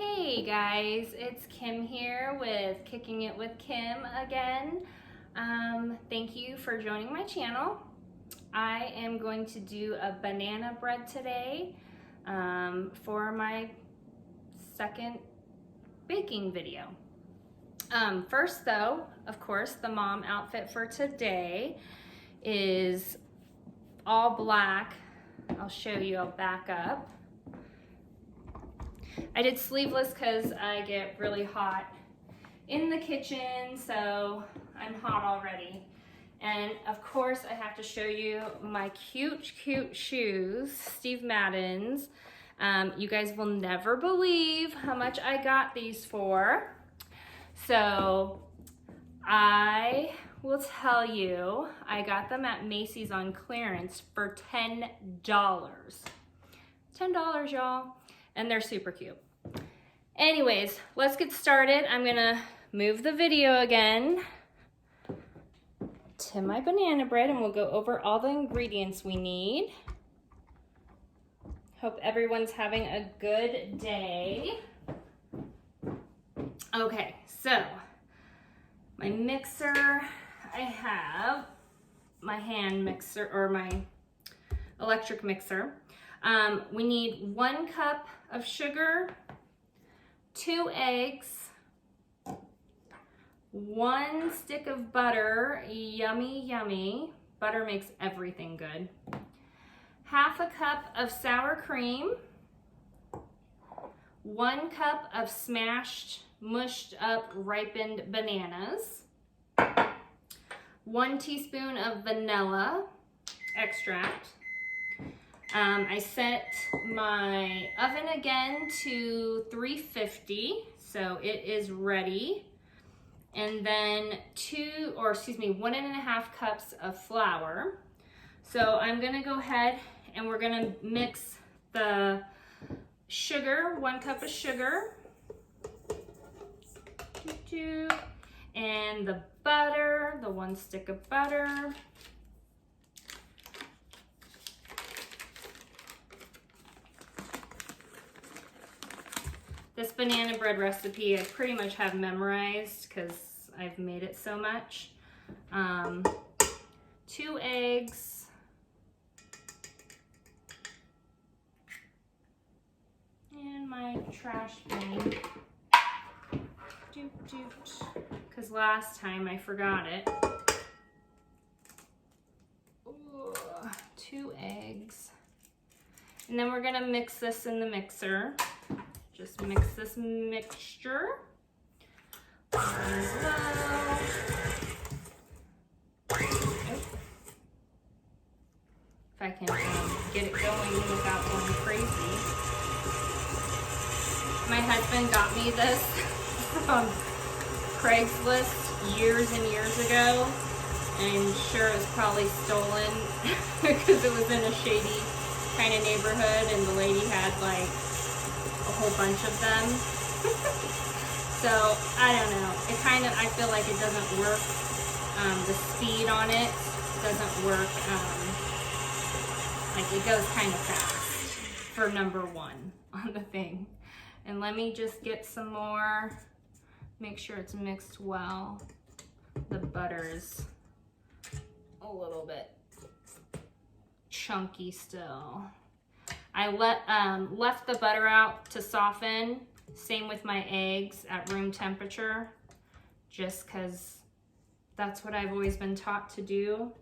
Hey guys, it's Kim here with Kicking It with Kim again. Thank you for joining my channel. I am going to do a banana bread today for my second baking video. First though, of course, the mom outfit for today is all black. I'll show you, I'll back up. I did sleeveless because I get really hot in the kitchen, so I'm hot already. And of course I have to show you my cute shoes, Steve Madden's. You guys will never believe how much I got these for. So I will tell you, I got them at Macy's on clearance for $10. $10, y'all. And they're super cute. Anyways, let's get started. I'm gonna move the video again to my banana bread and we'll go over all the ingredients we need. Hope everyone's having a good day. Okay, so my mixer, I have my hand mixer or my electric mixer. We need 1 cup of sugar, 2 eggs, 1 stick of butter, yummy. Butter makes everything good. 1/2 cup of sour cream, 1 cup of smashed, mushed up, ripened bananas, 1 teaspoon of vanilla extract. I set my oven again to 350, so it is ready. And then 1.5 cups of flour. So I'm gonna go ahead and we're gonna mix the sugar, 1 cup of sugar, and the butter, the 1 stick of butter. This banana bread recipe I pretty much have memorized because I've made it so much. 2 eggs. And my trash bin. Because last time I forgot it. Ooh, 2 eggs. And then we're gonna mix this in the mixer. Just mix this mixture. If I can get it going without going crazy. My husband got me this from Craigslist years and years ago. I'm sure it was probably stolen because it was in a shady kind of neighborhood and the lady had like a whole bunch of them. So I don't know, I feel like it doesn't work. The speed on it doesn't work. Like it goes kind of fast for number 1 on the thing. And let me just get some more, make sure it's mixed well. The butter is a little bit chunky still. I left the butter out to soften. Same with my eggs at room temperature, just because that's what I've always been taught to do.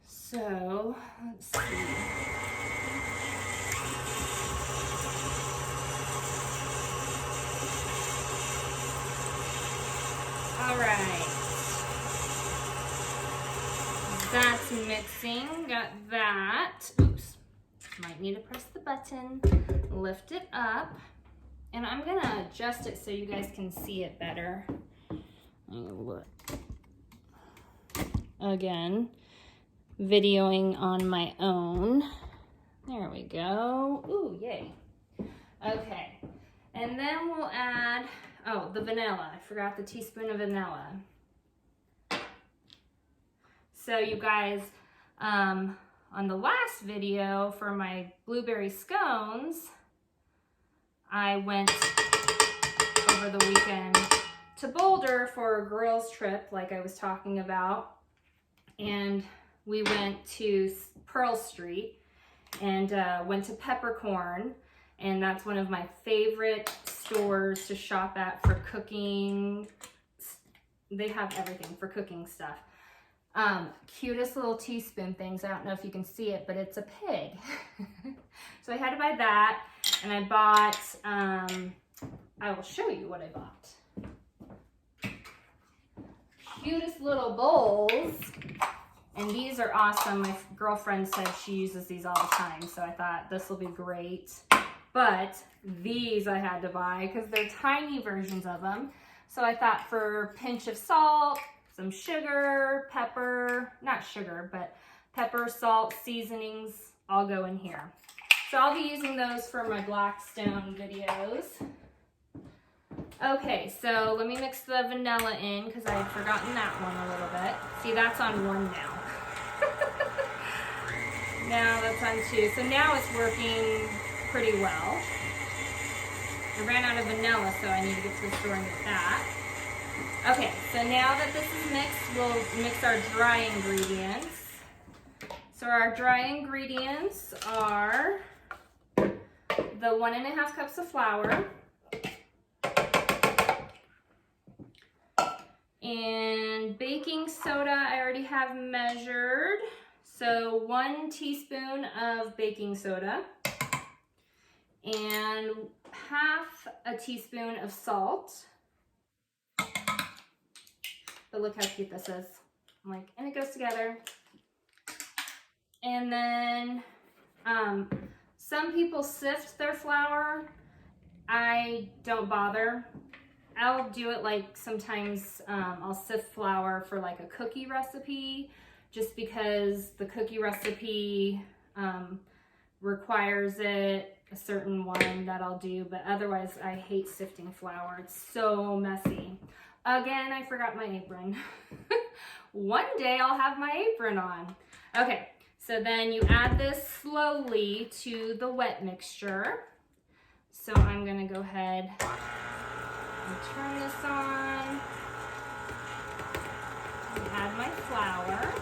So, let's see. All right. That's mixing, got that. Oops. Might need to press the button, lift it up, and I'm gonna adjust it so you guys can see it better. Look. Again, videoing on my own. There we go. Ooh, yay. Okay, and then we'll add, the vanilla. I forgot the teaspoon of vanilla. So you guys, on the last video for my blueberry scones, I went over the weekend to Boulder for a girls trip like I was talking about, and we went to Pearl Street and went to Peppercorn, and that's one of my favorite stores to shop at for cooking. They have everything for cooking stuff. Cutest little teaspoon things. I don't know if you can see it, but it's a pig. So I had to buy that, and I bought, I will show you what I bought. Cutest little bowls, and these are awesome. My girlfriend said she uses these all the time, so I thought this will be great. But these I had to buy because they're tiny versions of them. So I thought for a pinch of salt, some sugar, pepper, not sugar, but pepper, salt, seasonings, all go in here. So I'll be using those for my Blackstone videos. Okay, so let me mix the vanilla in because I had forgotten that one a little bit. See, that's on 1 now. Now that's on 2. So now it's working pretty well. I ran out of vanilla, so I need to get to the store and get that. Okay, so now that this is mixed, we'll mix our dry ingredients. So our dry ingredients are the 1½ cups of flour, and baking soda I already have measured. So 1 teaspoon of baking soda and ½ a teaspoon of salt. But look how cute this is. I'm like, and it goes together. And then some people sift their flour. I don't bother. I'll do it like sometimes I'll sift flour for like a cookie recipe, just because the cookie recipe requires it, a certain one that I'll do, but otherwise I hate sifting flour. It's so messy. Again, I forgot my apron. One day I'll have my apron on. Okay, so then you add this slowly to the wet mixture. So I'm gonna go ahead and turn this on and add my flour.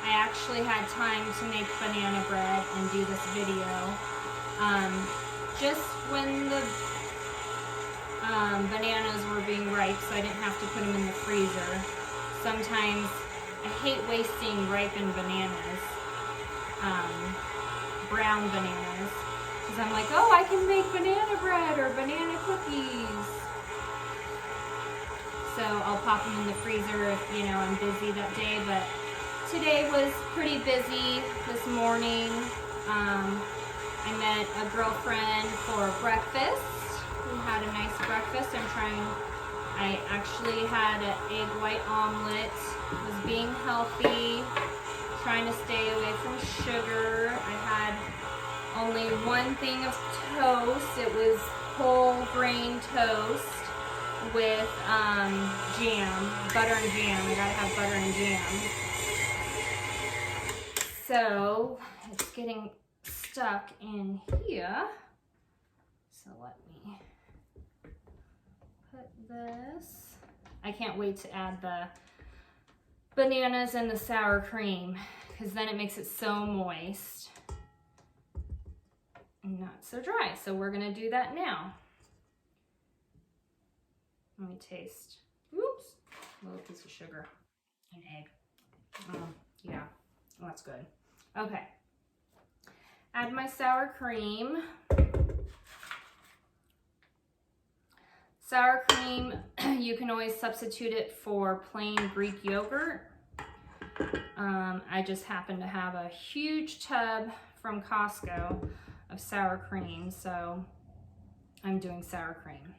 I actually had time to make banana bread and do this video. Just when the bananas were being ripe, so I didn't have to put them in the freezer. Sometimes I hate wasting ripened bananas, brown bananas, because I'm like, oh, I can make banana bread or banana cookies. So I'll pop them in the freezer if, you know, I'm busy that day, but today was pretty busy this morning. I met a girlfriend for breakfast. We had a nice breakfast. I actually had an egg white omelet, was being healthy, trying to stay away from sugar. I had only 1 thing of toast. It was whole grain toast with jam, butter and jam. I gotta have butter and jam. So it's getting stuck in here. So let me put this. I can't wait to add the bananas and the sour cream, because then it makes it so moist and not so dry. So we're gonna do that now. Let me taste. Oops, a little piece of sugar and egg. Yeah, well, that's good. Okay, add my sour cream. Sour cream, you can always substitute it for plain Greek yogurt. I just happen to have a huge tub from Costco of sour cream, so I'm doing sour cream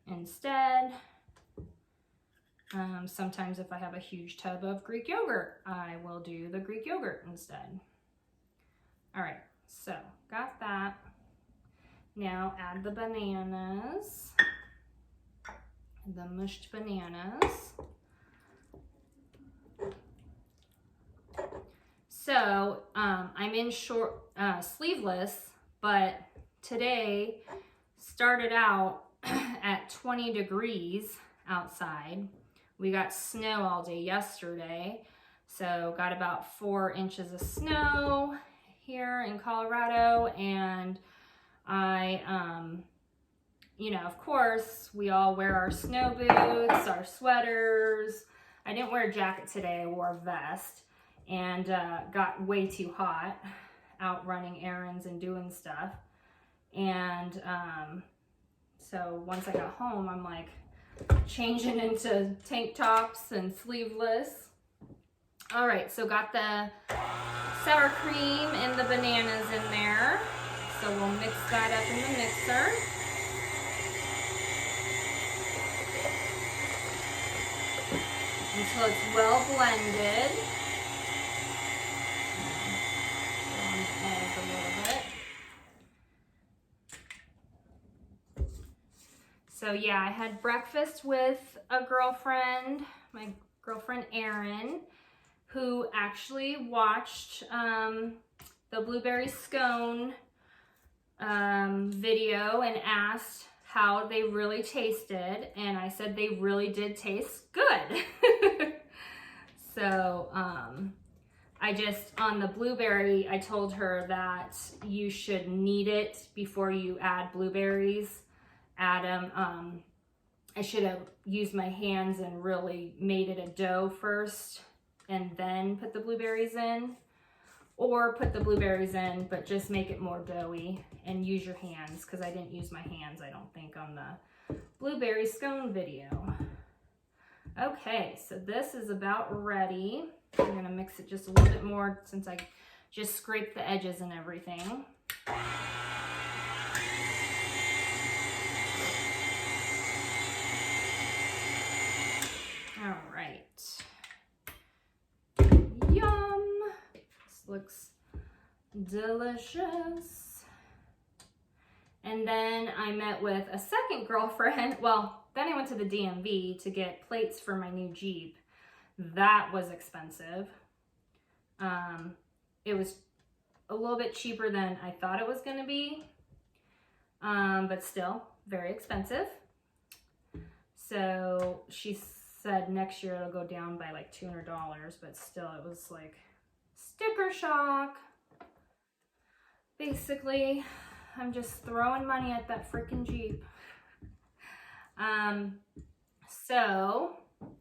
instead. Sometimes if I have a huge tub of Greek yogurt, I will do the Greek yogurt instead. All right, so got that. Now add the bananas, the mushed bananas. So I'm in short sleeveless, but today started out at 20 degrees outside. We got snow all day yesterday, so got about 4 inches of snow here in Colorado, and you know, of course, we all wear our snow boots, our sweaters. I didn't wear a jacket today, I wore a vest, and got way too hot out running errands and doing stuff. And so once I got home, I'm like changing into tank tops and sleeveless. All right, so got the sour cream and the bananas in there. So we'll mix that up in the mixer. Until it's well blended. A little bit. So yeah, I had breakfast with a girlfriend, my girlfriend Erin, who actually watched the blueberry scone video and asked how they really tasted, and I said they really did taste good. So I just, on the blueberry, I told her that you should knead it before you add blueberries. Add them, I should have used my hands and really made it a dough first and then put the blueberries in. Or put the blueberries in, but just make it more doughy and use your hands, because I didn't use my hands, I don't think, on the blueberry scone video. Okay, so this is about ready. I'm gonna mix it just a little bit more since I just scraped the edges and everything. All right. Yum! This looks delicious. And then I met with a second girlfriend. Well, then I went to the DMV to get plates for my new Jeep. That was expensive. It was a little bit cheaper than I thought it was going to be, but still very expensive. So she said next year it'll go down by like $200, but still it was like sticker shock. Basically, I'm just throwing money at that freaking Jeep. So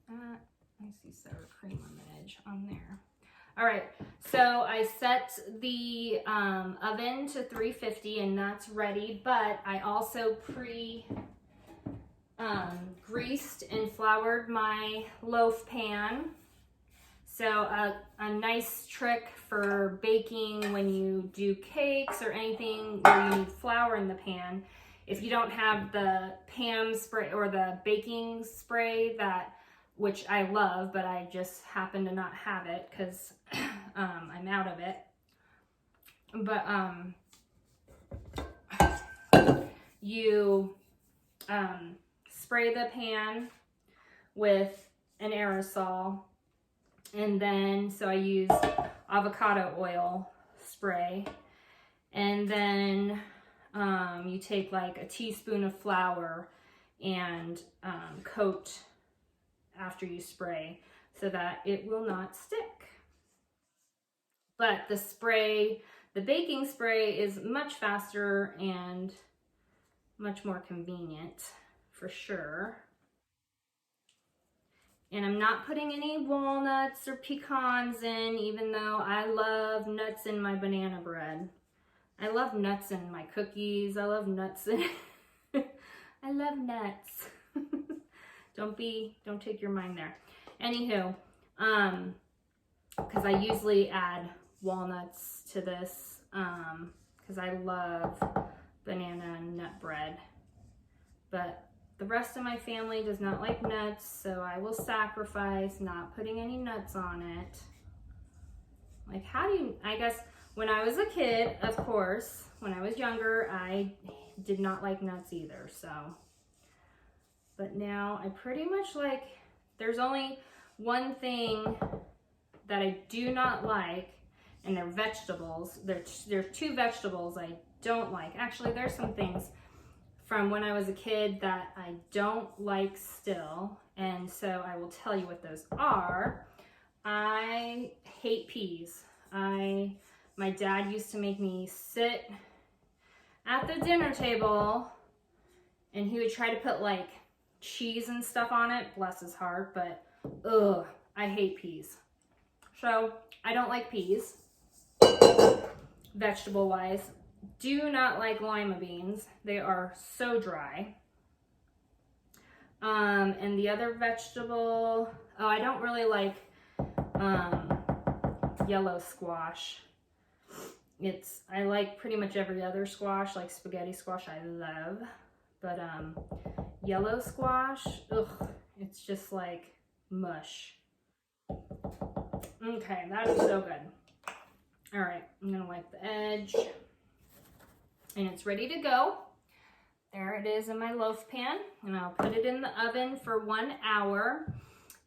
I see sour cream on the edge on there. All right, so I set the oven to 350 and that's ready, but I also greased and floured my loaf pan. So a nice trick for baking when you do cakes or anything where you need flour in the pan, if you don't have the Pam spray or the baking spray, which I love, but I just happen to not have it because I'm out of it. But you spray the pan with an aerosol, and then so I use avocado oil spray, and then you take like a teaspoon of flour and coat after you spray so that it will not stick. But the baking spray is much faster and much more convenient for sure. And I'm not putting any walnuts or pecans in, even though I love nuts in my banana bread. I love nuts in my cookies. I love nuts in I love nuts. Don't take your mind there. Anywho, because I usually add walnuts to this, because I love banana and nut bread. But the rest of my family does not like nuts, so I will sacrifice not putting any nuts on it. Like, I guess when I was a kid, of course, when I was younger, I did not like nuts either, so. But now I pretty much like, there's only one thing that I do not like, and they're vegetables. There's 2 vegetables I don't like. Actually, there's some things from when I was a kid that I don't like still, and so I will tell you what those are. I hate peas. My dad used to make me sit at the dinner table, and he would try to put like cheese and stuff on it, bless his heart, but ugh, I hate peas. So I don't like peas, vegetable wise. Do not like lima beans. They are so dry. And the other vegetable, oh, I don't really like yellow squash. I like pretty much every other squash, like spaghetti squash I love, but yellow squash, ugh, it's just like mush. Okay, that is so good. All right, I'm gonna wipe the edge, and it's ready to go. There it is in my loaf pan, and I'll put it in the oven for 1 hour,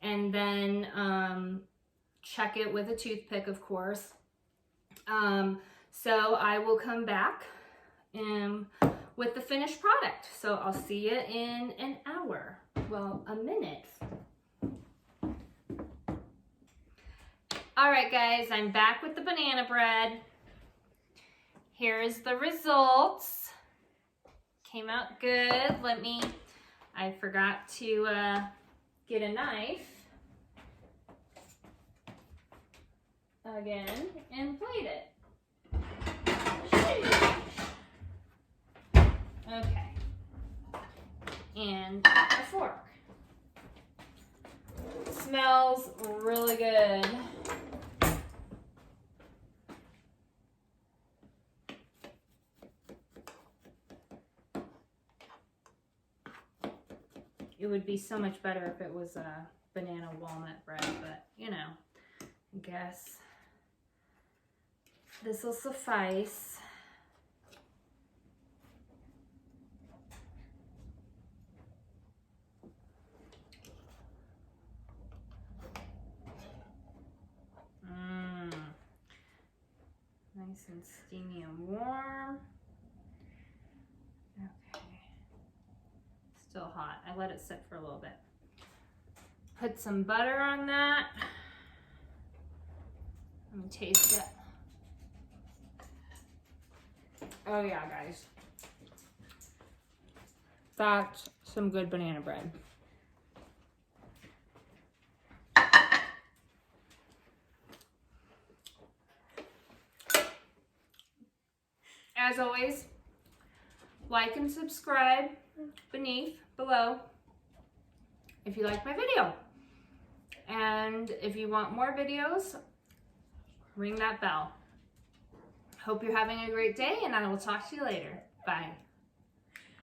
and then check it with a toothpick, of course. So I will come back with the finished product. So I'll see you in an hour. Well, a minute. All right, guys, I'm back with the banana bread. Here's the results. Came out good. I forgot to get a knife again and plate it. Okay. And a fork. Smells really good. It would be so much better if it was a banana walnut bread, but you know, I guess this will suffice. Nice and steamy and warm. Okay. Still hot. I let it sit for a little bit. Put some butter on that. Let me taste it. Oh yeah, guys. That's some good banana bread. As always, like and subscribe below if you like my video. And if you want more videos, ring that bell. Hope you're having a great day, and I will talk to you later. Bye.